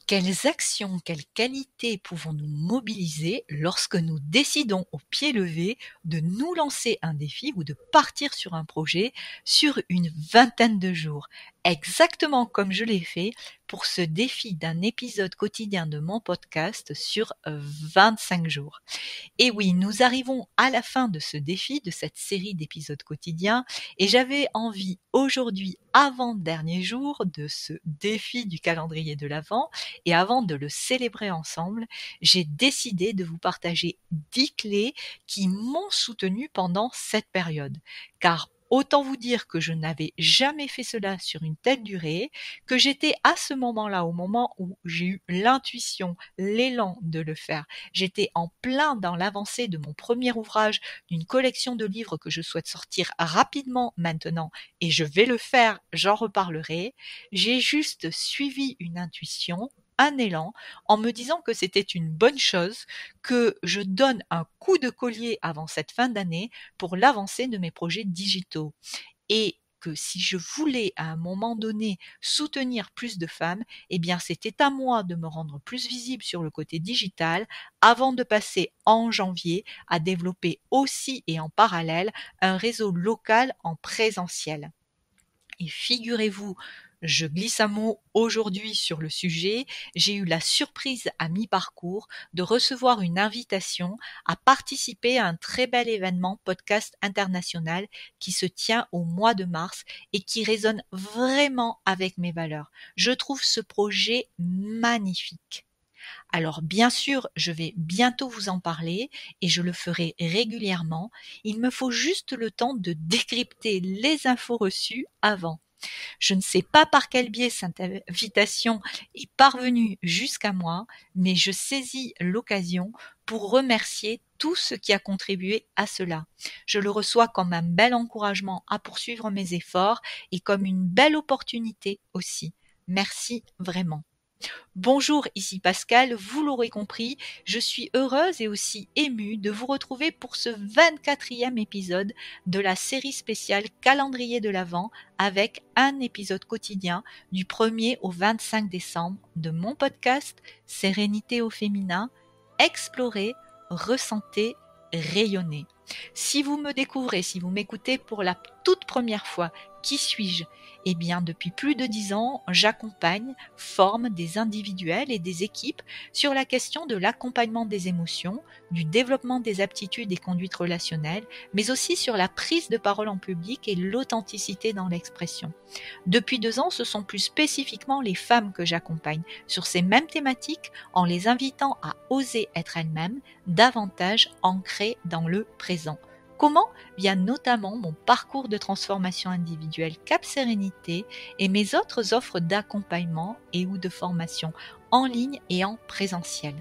Quelles actions, quelles qualités pouvons-nous mobiliser lorsque nous décidons au pied levé de nous lancer un défi ou de partir sur un projet sur une vingtaine de jours? Exactement comme je l'ai fait pour ce défi d'un épisode quotidien de mon podcast sur 25 jours. Et oui, nous arrivons à la fin de ce défi, de cette série d'épisodes quotidiens, et j'avais envie aujourd'hui, avant-dernier jour de ce défi du calendrier de l'Avent, et avant de le célébrer ensemble, j'ai décidé de vous partager 10 clés qui m'ont soutenu pendant cette période. Car autant vous dire que je n'avais jamais fait cela sur une telle durée, que j'étais à ce moment-là, au moment où j'ai eu l'intuition, l'élan de le faire. J'étais en plein dans l'avancée de mon premier ouvrage, d'une collection de livres que je souhaite sortir rapidement maintenant, et je vais le faire, j'en reparlerai. J'ai juste suivi une intuition, un élan, en me disant que c'était une bonne chose, que je donne un coup de collier avant cette fin d'année pour l'avancée de mes projets digitaux. Et que si je voulais à un moment donné soutenir plus de femmes, eh bien c'était à moi de me rendre plus visible sur le côté digital avant de passer en janvier à développer aussi et en parallèle un réseau local en présentiel. Et figurez-vous, je glisse un mot aujourd'hui sur le sujet, j'ai eu la surprise à mi-parcours de recevoir une invitation à participer à un très bel événement podcast international qui se tient au mois de mars et qui résonne vraiment avec mes valeurs. Je trouve ce projet magnifique. Alors bien sûr, je vais bientôt vous en parler et je le ferai régulièrement. Il me faut juste le temps de décrypter les infos reçues avant. Je ne sais pas par quel biais cette invitation est parvenue jusqu'à moi, mais je saisis l'occasion pour remercier tout ce qui a contribué à cela. Je le reçois comme un bel encouragement à poursuivre mes efforts et comme une belle opportunité aussi. Merci vraiment. Bonjour, ici Pascal, vous l'aurez compris, je suis heureuse et aussi émue de vous retrouver pour ce 24e épisode de la série spéciale Calendrier de l'Avent avec un épisode quotidien du 1er au 25 décembre de mon podcast Sérénité au féminin, explorer, ressentez, rayonner. Si vous me découvrez, si vous m'écoutez pour la toute première fois, qui suis-je? Eh bien, depuis plus de 10 ans, j'accompagne, forme des individuels et des équipes sur la question de l'accompagnement des émotions, du développement des aptitudes et conduites relationnelles, mais aussi sur la prise de parole en public et l'authenticité dans l'expression. Depuis 2 ans, ce sont plus spécifiquement les femmes que j'accompagne sur ces mêmes thématiques en les invitant à oser être elles-mêmes, davantage ancrées dans le présent. Comment? Via notamment mon parcours de transformation individuelle Cap Sérénité et mes autres offres d'accompagnement et ou de formation en ligne et en présentiel.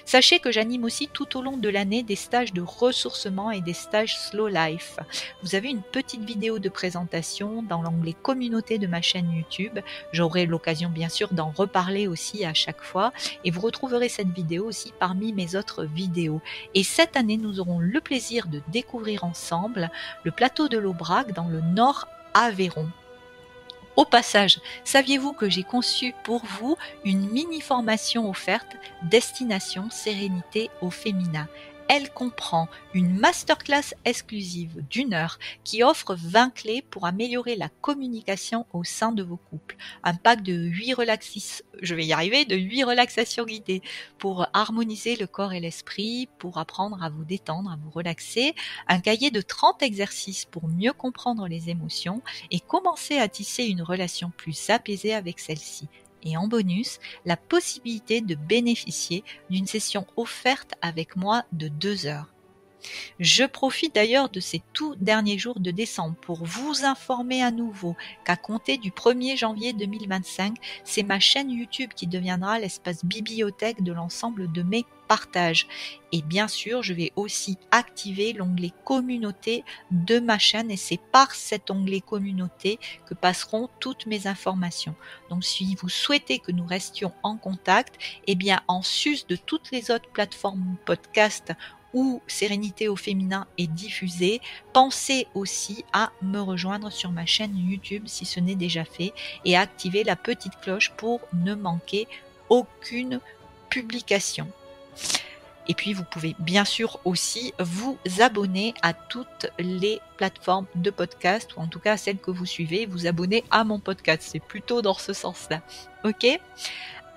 Sachez que j'anime aussi tout au long de l'année des stages de ressourcement et des stages Slow Life. Vous avez une petite vidéo de présentation dans l'onglet communauté de ma chaîne YouTube. J'aurai l'occasion bien sûr d'en reparler aussi à chaque fois et vous retrouverez cette vidéo aussi parmi mes autres vidéos. Et cette année, nous aurons le plaisir de découvrir ensemble le plateau de l'Aubrac dans le Nord Aveyron. Au passage, saviez-vous que j'ai conçu pour vous une mini-formation offerte Destination Sérénité au féminin? Elle comprend une masterclass exclusive d'1 heure qui offre 20 clés pour améliorer la communication au sein de vos couples. Un pack de 8 relaxations guidées pour harmoniser le corps et l'esprit, pour apprendre à vous détendre, à vous relaxer. Un cahier de 30 exercices pour mieux comprendre les émotions et commencer à tisser une relation plus apaisée avec celle-ci. Et en bonus, la possibilité de bénéficier d'une session offerte avec moi de 2 heures. Je profite d'ailleurs de ces tout derniers jours de décembre pour vous informer à nouveau qu'à compter du 1er janvier 2025, c'est ma chaîne YouTube qui deviendra l'espace bibliothèque de l'ensemble de mes partages. Et bien sûr, je vais aussi activer l'onglet communauté de ma chaîne et c'est par cet onglet communauté que passeront toutes mes informations. Donc si vous souhaitez que nous restions en contact, eh bien en sus de toutes les autres plateformes podcast où Sérénité au féminin est diffusée, pensez aussi à me rejoindre sur ma chaîne YouTube si ce n'est déjà fait et à activer la petite cloche pour ne manquer aucune publication. Et puis vous pouvez bien sûr aussi vous abonner à toutes les plateformes de podcast, ou en tout cas à celles que vous suivez, vous abonner à mon podcast. C'est plutôt dans ce sens-là. Ok ?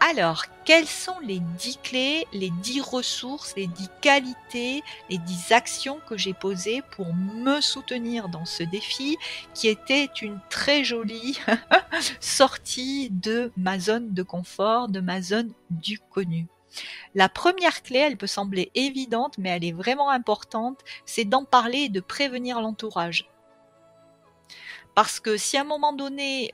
Alors, quelles sont les 10 clés, les 10 ressources, les 10 qualités, les 10 actions que j'ai posées pour me soutenir dans ce défi, qui était une très jolie sortie de ma zone de confort, de ma zone du connu. La première clé, elle peut sembler évidente, mais elle est vraiment importante, c'est d'en parler et de prévenir l'entourage. Parce que si à un moment donné,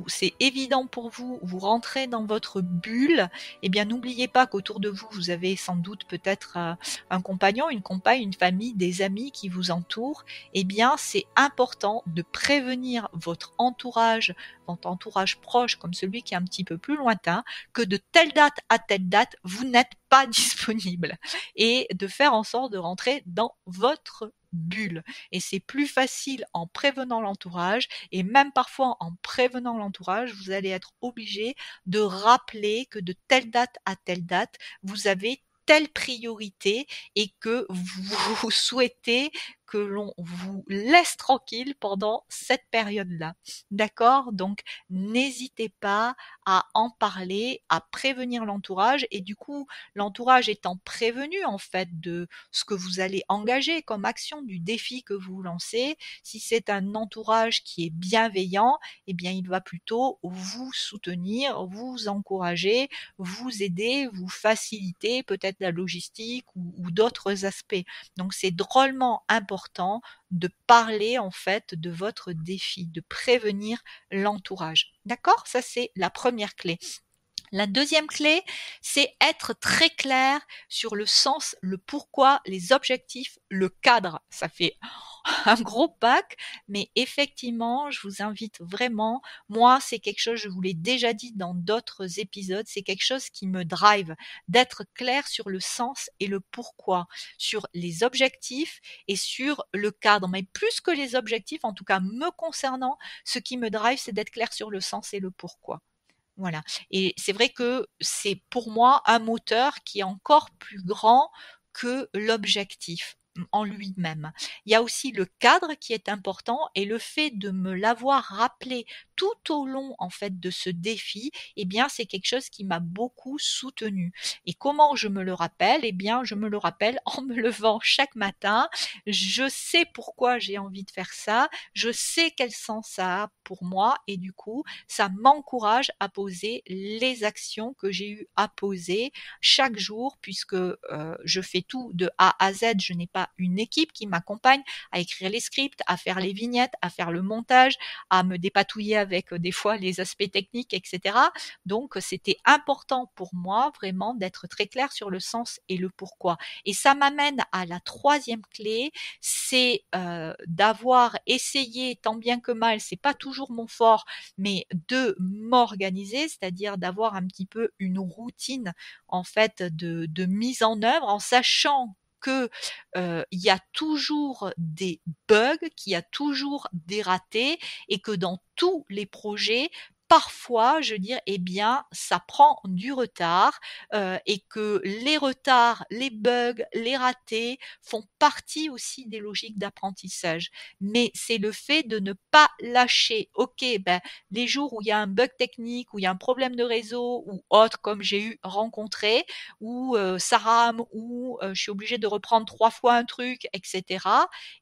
c'est évident pour vous, vous rentrez dans votre bulle, eh bien n'oubliez pas qu'autour de vous, vous avez sans doute peut-être un compagnon, une compagne, une famille, des amis qui vous entourent. Eh bien, c'est important de prévenir votre entourage proche, comme celui qui est un petit peu plus lointain, que de telle date à telle date, vous n'êtes pas disponible. Et de faire en sorte de rentrer dans votre bulle. Et c'est plus facile en prévenant l'entourage, et même parfois en prévenant l'entourage, vous allez être obligé de rappeler que de telle date à telle date, vous avez telle priorité et que vous souhaitez que l'on vous laisse tranquille pendant cette période-là. D'accord ? Donc, n'hésitez pas à en parler, à prévenir l'entourage, et du coup, l'entourage étant prévenu en fait de ce que vous allez engager comme action, du défi que vous lancez, si c'est un entourage qui est bienveillant, eh bien il va plutôt vous soutenir, vous encourager, vous aider, vous faciliter peut-être la logistique ou d'autres aspects. Donc c'est drôlement important de parler en fait de votre défi, de prévenir l'entourage. D'accord ? Ça c'est la première clé. La deuxième clé, c'est être très clair sur le sens, le pourquoi, les objectifs, le cadre. Ça fait un gros pack, mais effectivement, je vous invite vraiment, moi, c'est quelque chose, je vous l'ai déjà dit dans d'autres épisodes, c'est quelque chose qui me drive, d'être clair sur le sens et le pourquoi, sur les objectifs et sur le cadre. Mais plus que les objectifs, en tout cas me concernant, ce qui me drive, c'est d'être clair sur le sens et le pourquoi. Voilà. Et c'est vrai que c'est pour moi un moteur qui est encore plus grand que l'objectif en lui-même. Il y a aussi le cadre qui est important, et le fait de me l'avoir rappelé tout au long en fait de ce défi, eh bien c'est quelque chose qui m'a beaucoup soutenue. Et comment je me le rappelle ? Eh bien je me le rappelle en me levant chaque matin. Je sais pourquoi j'ai envie de faire ça, je sais quel sens ça a pour moi, et du coup ça m'encourage à poser les actions que j'ai eu à poser chaque jour, puisque je fais tout de A à Z. Je n'ai pas une équipe qui m'accompagne à écrire les scripts, à faire les vignettes, à faire le montage, à me dépatouiller avec des fois les aspects techniques, etc. Donc c'était important pour moi vraiment d'être très clair sur le sens et le pourquoi. Et ça m'amène à la troisième clé, c'est d'avoir essayé tant bien que mal, c'est pas toujours mon fort, mais de m'organiser, c'est-à-dire d'avoir un petit peu une routine en fait de mise en œuvre, en sachant que il y a toujours des bugs, qu'il y a toujours des ratés, et que dans tous les projets, parfois, je veux dire, eh bien, ça prend du retard, et que les retards, les bugs, les ratés font partie aussi des logiques d'apprentissage. Mais c'est le fait de ne pas lâcher. Ok, ben les jours où il y a un bug technique, où il y a un problème de réseau ou autre, comme j'ai eu rencontré, où ça rame, où je suis obligée de reprendre 3 fois un truc, etc.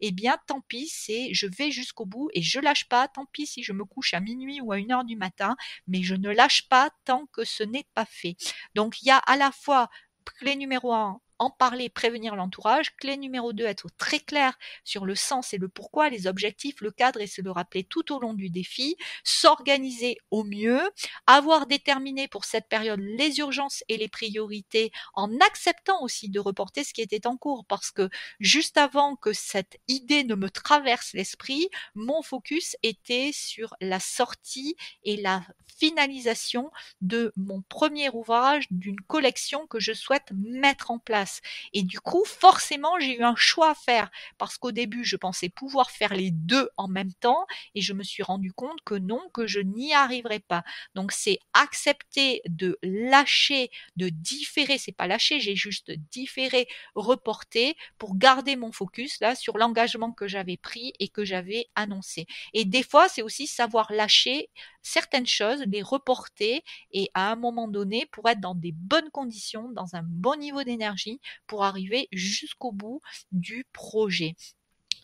Eh bien, tant pis, je vais jusqu'au bout et je lâche pas. Tant pis si je me couche à minuit ou à 1 heure du matin, mais je ne lâche pas tant que ce n'est pas fait. Donc, il y a à la fois clé numéro 1, en parler, prévenir l'entourage. Clé numéro 2, être très clair sur le sens et le pourquoi, les objectifs, le cadre, et se le rappeler tout au long du défi. S'organiser au mieux, avoir déterminé pour cette période les urgences et les priorités, en acceptant aussi de reporter ce qui était en cours, parce que juste avant que cette idée ne me traverse l'esprit, mon focus était sur la sortie et la finalisation de mon premier ouvrage, d'une collection que je souhaite mettre en place. place. Et du coup, forcément, j'ai eu un choix à faire parce qu'au début, je pensais pouvoir faire les 2 en même temps et je me suis rendu compte que non, que je n'y arriverais pas. Donc c'est accepter de lâcher, de différer, c'est pas lâcher, j'ai juste différé, reporté pour garder mon focus là sur l'engagement que j'avais pris et que j'avais annoncé. Et des fois, c'est aussi savoir lâcher certaines choses, les reporter et à un moment donné pour être dans des bonnes conditions, dans un bon niveau d'énergie pour arriver jusqu'au bout du projet.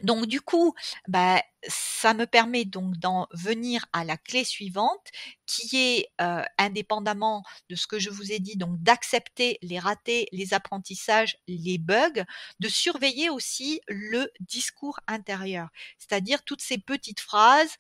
Donc du coup, bah, ça me permet donc d'en venir à la clé suivante qui est, indépendamment de ce que je vous ai dit, donc d'accepter les ratés, les apprentissages, les bugs, de surveiller aussi le discours intérieur. C'est-à-dire toutes ces petites phrases,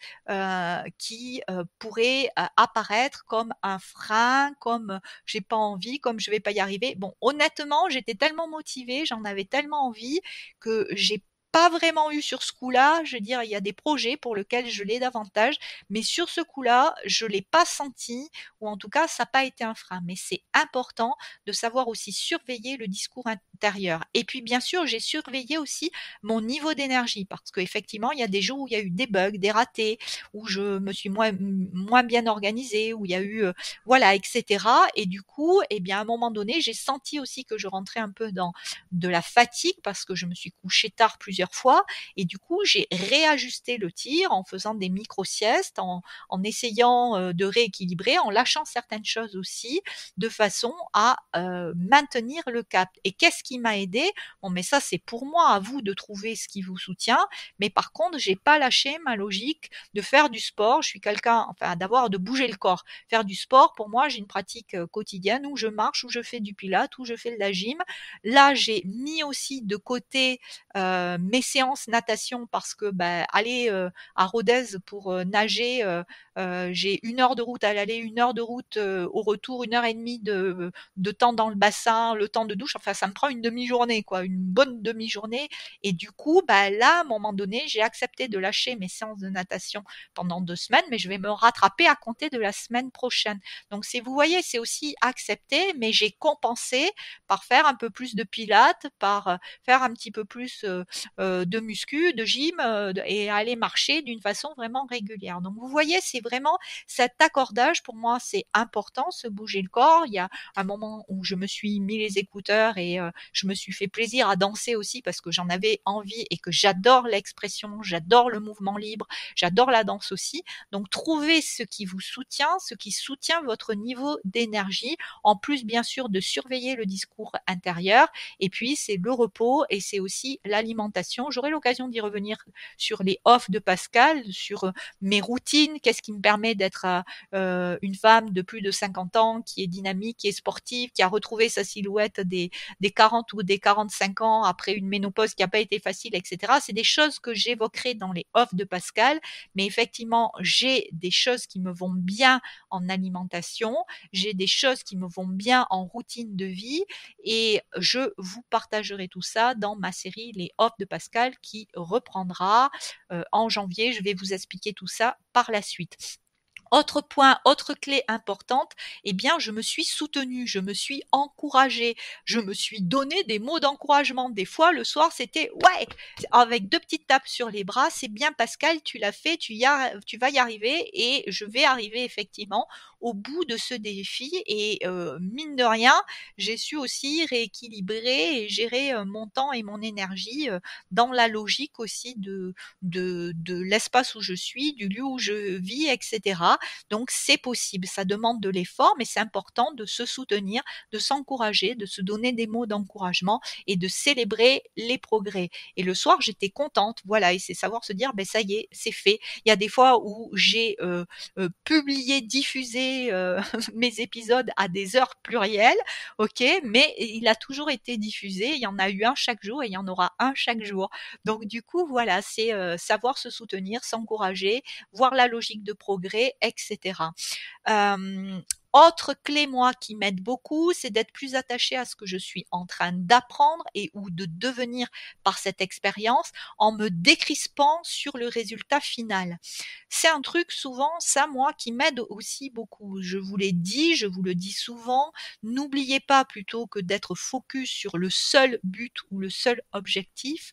qui, pourraient, apparaître comme un frein, comme, «J'ai pas envie», comme «Je vais pas y arriver». Bon, honnêtement, j'étais tellement motivée, j'en avais tellement envie que j'ai pas vraiment eu sur ce coup-là. Je veux dire, il y a des projets pour lesquels je l'ai davantage, mais sur ce coup-là, je l'ai pas senti, ou en tout cas, ça n'a pas été un frein. Mais c'est important de savoir aussi surveiller le discours intérieur. Et puis, bien sûr, j'ai surveillé aussi mon niveau d'énergie, parce qu'effectivement, il y a des jours où il y a eu des bugs, des ratés, où je me suis moins bien organisée, où il y a eu, voilà, etc. Et du coup, eh bien, à un moment donné, j'ai senti aussi que je rentrais un peu dans de la fatigue parce que je me suis couchée tard plusieurs fois et du coup j'ai réajusté le tir en faisant des micro-siestes, en essayant de rééquilibrer, en lâchant certaines choses aussi de façon à maintenir le cap. Et qu'est-ce qui m'a aidé? Bon, mais ça c'est pour moi, à vous de trouver ce qui vous soutient. Mais par contre, j'ai pas lâché ma logique de faire du sport. Je suis quelqu'un, enfin, de bouger le corps. Faire du sport, pour moi, j'ai une pratique quotidienne où je marche, où je fais du pilates, où je fais de la gym. Là, j'ai mis aussi de côté mes séances natation parce que bah, aller à Rodez pour nager, j'ai 1 heure de route à l'aller, 1 heure de route au retour, 1 heure et demie de temps dans le bassin, le temps de douche. Enfin, ça me prend une demi-journée, quoi, une bonne demi-journée. Et du coup, bah, là, à un moment donné, j'ai accepté de lâcher mes séances de natation pendant 2 semaines, mais je vais me rattraper à compter de la semaine prochaine. Donc, si vous voyez, c'est aussi accepté, mais j'ai compensé par faire un peu plus de pilates, par faire un petit peu plus de muscu, de gym et aller marcher d'une façon vraiment régulière. Donc vous voyez, c'est vraiment cet accordage pour moi, c'est important, se bouger le corps. Il y a un moment où je me suis mis les écouteurs et je me suis fait plaisir à danser aussi parce que j'en avais envie et que j'adore l'expression, j'adore le mouvement libre, j'adore la danse aussi. Donc trouvez ce qui vous soutient, ce qui soutient votre niveau d'énergie, en plus bien sûr de surveiller le discours intérieur. Et puis c'est le repos et c'est aussi l'alimentation. J'aurai l'occasion d'y revenir sur les offs de Pascal, sur mes routines, qu'est-ce qui me permet d'être une femme de plus de 50 ans qui est dynamique, qui est sportive, qui a retrouvé sa silhouette des 40 ou des 45 ans après une ménopause qui n'a pas été facile, etc. C'est des choses que j'évoquerai dans les offs de Pascal, mais effectivement, j'ai des choses qui me vont bien en alimentation, j'ai des choses qui me vont bien en routine de vie et je vous partagerai tout ça dans ma série Les Offs de Pascal qui reprendra en janvier. Je vais vous expliquer tout ça par la suite. Autre point, autre clé importante, eh bien, je me suis soutenue, je me suis encouragée, je me suis donné des mots d'encouragement. Des fois, le soir, c'était ouais, avec 2 petites tapes sur les bras, c'est bien Pascal, tu l'as fait, tu vas y arriver et je vais arriver effectivement au bout de ce défi. Et mine de rien, j'ai su aussi rééquilibrer et gérer mon temps et mon énergie dans la logique aussi de l'espace où je suis, du lieu où je vis, etc. Donc c'est possible, ça demande de l'effort, mais c'est important de se soutenir, de s'encourager, de se donner des mots d'encouragement et de célébrer les progrès. Et le soir, j'étais contente, voilà, et c'est savoir se dire, ben ça y est, c'est fait. Il y a des fois où j'ai publié, diffusé mes épisodes à des heures plurielles, ok, mais il a toujours été diffusé, il y en a eu un chaque jour et il y en aura un chaque jour. Donc du coup, voilà, c'est savoir se soutenir, s'encourager, voir la logique de progrès, etc. Autre clé, moi, qui m'aide beaucoup, c'est d'être plus attachée à ce que je suis en train d'apprendre et ou de devenir par cette expérience en me décrispant sur le résultat final. C'est un truc souvent, ça, moi, qui m'aide aussi beaucoup. Je vous l'ai dit, je vous le dis souvent, n'oubliez pas plutôt que d'être focus sur le seul but ou le seul objectif,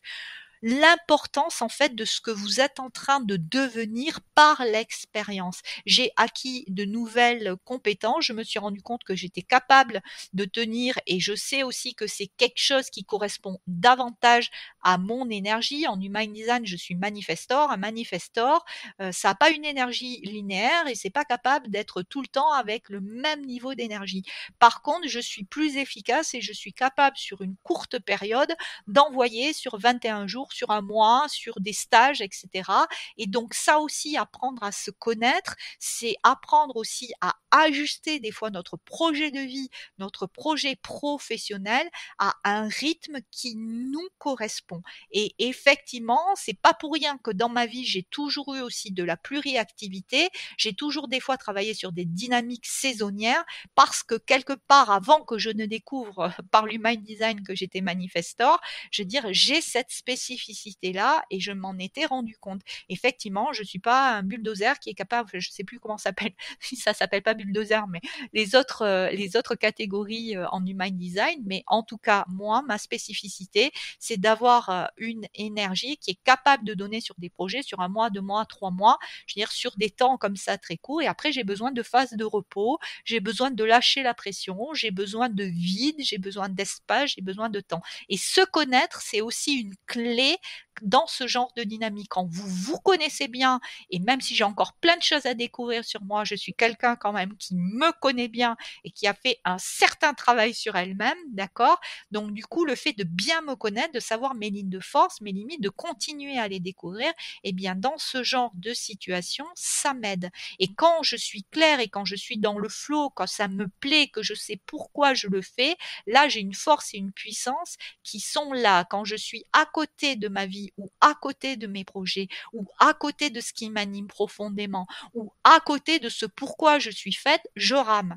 l'importance en fait de ce que vous êtes en train de devenir par l'expérience. J'ai acquis de nouvelles compétences, je me suis rendu compte que j'étais capable de tenir et je sais aussi que c'est quelque chose qui correspond davantage à mon énergie. En Human Design, je suis manifestor. Un manifestor, ça n'a pas une énergie linéaire et c'est pas capable d'être tout le temps avec le même niveau d'énergie. Par contre, je suis plus efficace et je suis capable sur une courte période d'envoyer sur 21 jours, sur un mois, sur des stages, etc. Et donc ça aussi, apprendre à se connaître, c'est apprendre aussi à ajuster des fois notre projet de vie, notre projet professionnel à un rythme qui nous correspond. Et effectivement, c'est pas pour rien que dans ma vie, j'ai toujours eu aussi de la pluriactivité. J'ai toujours des fois travaillé sur des dynamiques saisonnières parce que quelque part, avant que je ne découvre par l'Human Design que j'étais manifestor, je veux dire, j'ai cette spécificité-là et je m'en étais rendu compte. Effectivement, je suis pas un bulldozer qui est capable, je sais plus comment ça s'appelle, ça s'appelle pas bulldozer, mais les autres catégories en Human Design, mais en tout cas, moi, ma spécificité, c'est d'avoir une énergie qui est capable de donner sur des projets sur un mois, 2 mois, 3 mois, je veux dire, sur des temps comme ça très courts. Et après, j'ai besoin de phases de repos, j'ai besoin de lâcher la pression, j'ai besoin de vide, j'ai besoin d'espace, j'ai besoin de temps. Et se connaître, c'est aussi une clé dans ce genre de dynamique. Quand vous vous connaissez bien, et même si j'ai encore plein de choses à découvrir sur moi, je suis quelqu'un quand même qui me connaît bien et qui a fait un certain travail sur elle-même, d'accord? Donc du coup, le fait de bien me connaître, de savoir mes lignes de force, mes limites, de continuer à les découvrir, eh bien dans ce genre de situation, ça m'aide. Et quand je suis claire et quand je suis dans le flow, quand ça me plaît, que je sais pourquoi je le fais, là j'ai une force et une puissance qui sont là quand je suis à côté de ma vie ou à côté de mes projets ou à côté de ce qui m'anime profondément ou à côté de ce pourquoi je suis faite, je rame.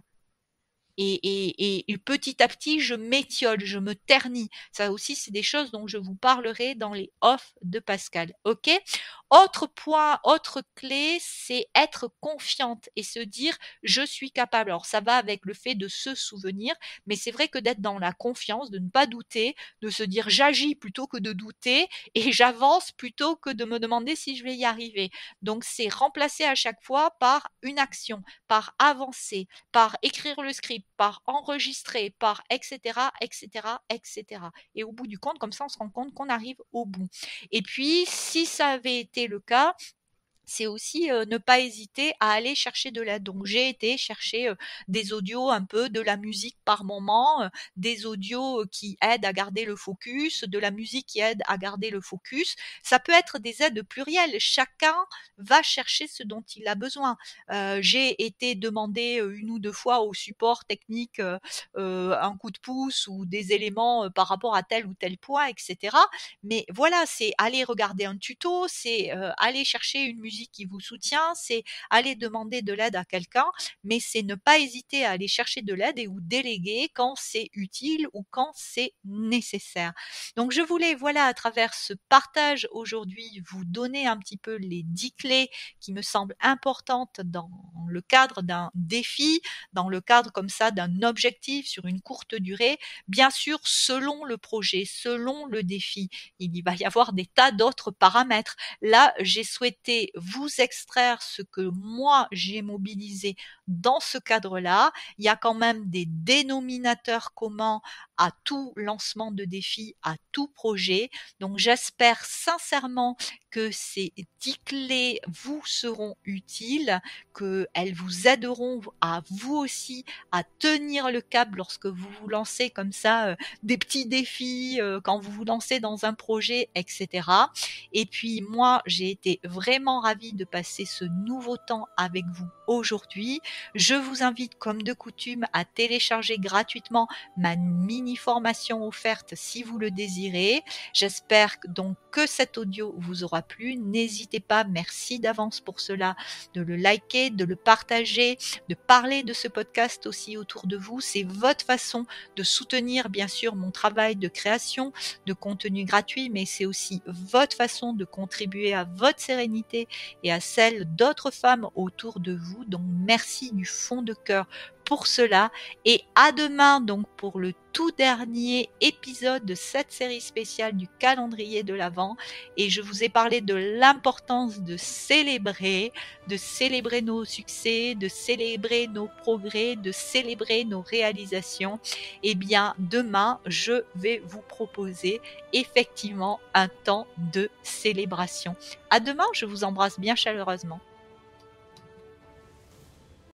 Et petit à petit, je m'étiole, je me ternis. Ça aussi, c'est des choses dont je vous parlerai dans les offs de Pascal. OK? Autre point, autre clé, c'est être confiante et se dire je suis capable. Alors ça va avec le fait de se souvenir, mais c'est vrai que d'être dans la confiance, de ne pas douter, de se dire j'agis plutôt que de douter et j'avance plutôt que de me demander si je vais y arriver. Donc c'est remplacer à chaque fois par une action, par avancer, par écrire le script, par enregistrer, par etc., etc., etc. Et au bout du compte, comme ça, on se rend compte qu'on arrive au bout. Et puis, si ça avait été le cas, c'est aussi ne pas hésiter à aller chercher de l'aide. Donc j'ai été chercher des audios un peu, de la musique par moment, des audios qui aident à garder le focus, de la musique qui aide à garder le focus. Ça peut être des aides plurielles. Chacun va chercher ce dont il a besoin. J'ai été demander une ou deux fois au support technique un coup de pouce ou des éléments par rapport à tel ou tel point, etc. Mais voilà, c'est aller regarder un tuto, c'est aller chercher une musique qui vous soutient, c'est aller demander de l'aide à quelqu'un, mais c'est ne pas hésiter à aller chercher de l'aide et ou déléguer quand c'est utile ou quand c'est nécessaire. Donc je voulais, voilà, à travers ce partage aujourd'hui, vous donner un petit peu les 10 clés qui me semblent importantes dans le cadre d'un défi, dans le cadre comme ça d'un objectif sur une courte durée, bien sûr selon le projet, selon le défi. Il va y avoir des tas d'autres paramètres. Là, j'ai souhaité vous extraire ce que moi j'ai mobilisé dans ce cadre-là. Il y a quand même des dénominateurs communs à tout lancement de défi, à tout projet. Donc j'espère sincèrement que ces 10 clés vous seront utiles, qu'elles vous aideront à vous aussi à tenir le cap lorsque vous vous lancez comme ça des petits défis, quand vous vous lancez dans un projet, etc. Et puis moi, j'ai été vraiment ravie de passer ce nouveau temps avec vous aujourd'hui. Je vous invite, comme de coutume, à télécharger gratuitement ma mini mini formation offerte si vous le désirez. J'espère donc que cet audio vous aura plu. N'hésitez pas, merci d'avance pour cela, de le liker, de le partager, de parler de ce podcast aussi autour de vous. C'est votre façon de soutenir bien sûr mon travail de création de contenu gratuit, mais c'est aussi votre façon de contribuer à votre sérénité et à celle d'autres femmes autour de vous. Donc merci du fond de cœur pour cela, et à demain donc pour le tout dernier épisode de cette série spéciale du calendrier de l'Avent. Et je vous ai parlé de l'importance de célébrer nos succès, de célébrer nos progrès, de célébrer nos réalisations. Eh bien demain je vais vous proposer effectivement un temps de célébration. À demain, je vous embrasse bien chaleureusement.